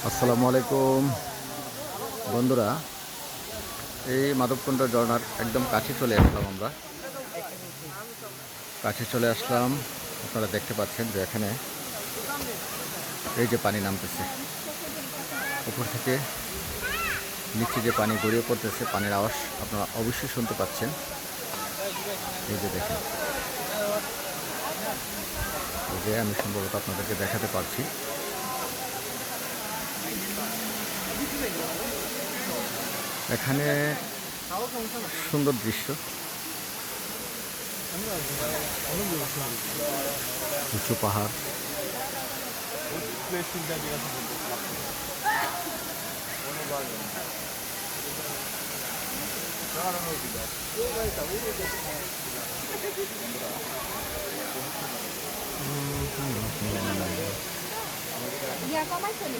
আসসালামু আলাইকুম বন্ধুরা, এই মাধবকুণ্ড ঝর্ণার একদম কাছে চলে আসলাম। আমরা কাছে চলে আসলাম। আপনারা দেখতে পাচ্ছেন যে এখানে এই যে পানি নামতেছে উপর থেকে নিচে, যে পানি গড়িয়ে পড়তেছে, পানির আওয়াজ আপনারা অবশ্যই শুনতে পাচ্ছেন। এই যে দেখেন, এই যে আমি সম্ভবত আপনাদেরকে দেখাতে পারছি। এখানে সুন্দর দৃশ্য, উঁচু পাহাড়। ইয়া কমাইছো নি?